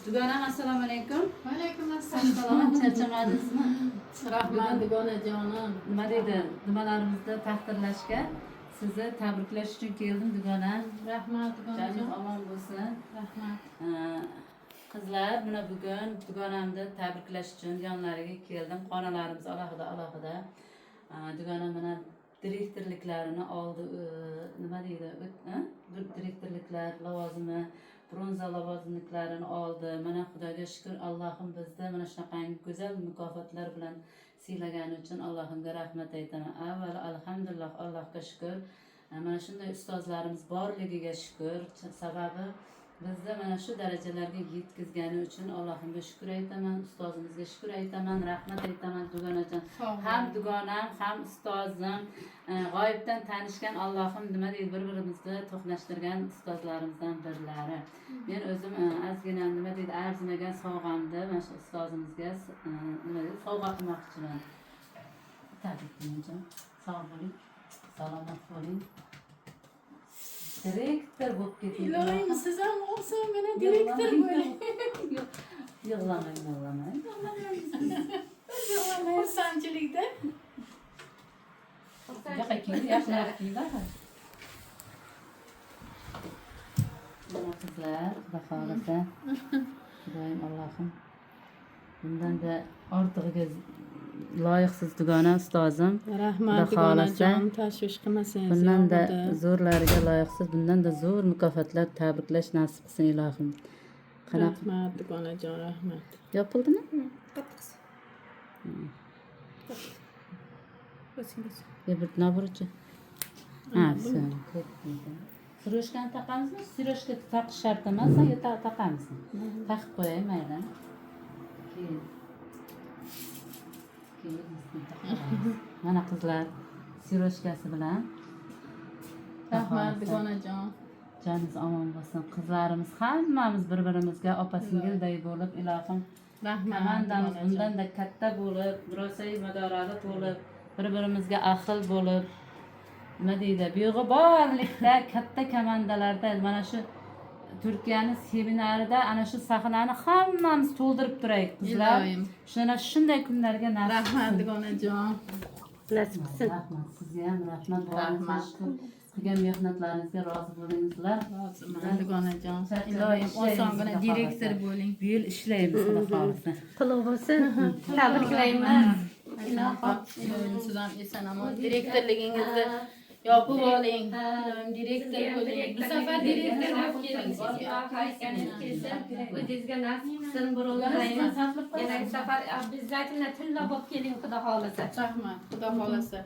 Dugonam assalomu alaykum. Va alaykum assalom. Salomat charchamadingizmi? Rahmat dugonajonim. Nima deydi? Nimalarimizda taqdirlashga sizni tabriklash uchun keldim dugonam. Rahmat Joningiz dugonajon. omon bo'lsin. Rahmat. Qizlar, mana bugun dugonamni tabriklash uchun yonlariga keldim. Xonalarimiz alohida. Dugonam mana direktorliklarini oldi. Nima deydi? Direktorliklar lavozimi, bronza lavozimliklarini oldi. Mana Xudoga shukr, Allohim bizda mana shunaqangi go'zal mukofotlar bilan siylagani uchun Allohimga rahmat aytaman. Avval alhamdulillah, Allohga shukr. Mana shunday ustozlarimiz borligiga shukr. Sababi bizda mana shu darajalarga yetkazgani uchun Allohimga shukr aytaman, ustozimizga shukr aytaman, rahmat aytaman dugonajon. Ham dugonam, ham ustozim, g'oyibdan tanishgan Allohim nima deydi, bir-birimizni to'qnashtirgan ustozlarimizdan birlari. Men o'zim ozgina nima deydi, arzimagan sovg'amni mana shu ustozimizga nima deydi, sovg'a qilmoqchiman. Tabriklayman. Sog' bo'ling, salomat bo'ling. Direktor bo'lib keting. Ilohim siz ham olsam meni direktor bo'ling. Yig'lamang. Xursandchilikda. Yaxshiroq kiyinglar. Mana qizlar, Xudo xolasa. Xudoyim Allohim. Bundan-da ortig'iga loyiqsiz dugona ustozim. Rahmat dugonajon, tashvish qilmasangiz. Bundan-da zo'rlariga loyiqsiz, bundan-da zo'r mukofotlar tabriklash nasib qilsin ilohim. Rahmat dugonajon, rahmat. Yopildimi? Bir naburchi. Siroshkani taqamizmi? Siroshka taqish shart emas, yo taqamizmi? Taqib qo'yay mayli. Mana qizlar siroshkasi bilan. Rahmat dugonajon. Joningiz omon bo'lsin. Qizlarimiz hammamiz bir-birimizga opa-singilday bo'lib, ilohim Rahmat. komandamiz bundan-da katta bo'lib, rosayi madorali bo'lib, bir-birimizga ahil bo'lib, nima deydi, buyog'i borlikda katta komandalarda mana shu Turkiyaning seminarida ana shu sahnani hammamiz to'ldirib turaylik qizlar. Ilohim. Shunday kunlarga nasib. Rahmat dugonajon. Nasib qilsin. Rahmat. Sizga ham rahmat. Rahmat. Qilgan mehnatlaringizga rozi bo'lingizlar. Roziman dugonajon. Ilohim osongina direktor bo'ling. Bu yil ishlaymiz xudo xolisa. Qutlug' bo'lsin. Tabriklaymiz. Ilohim sizdan eson-omon direktorligingizni yopib oling. Ilohim direktor bo'ling. Bu safar direktor bo'lib keling sizga. O'zingizga nasib qilsin, birovlarga. Yana safar obязательно tilla bo'lib keling, xudo xolasa. Rahmat. Xudo xolasa.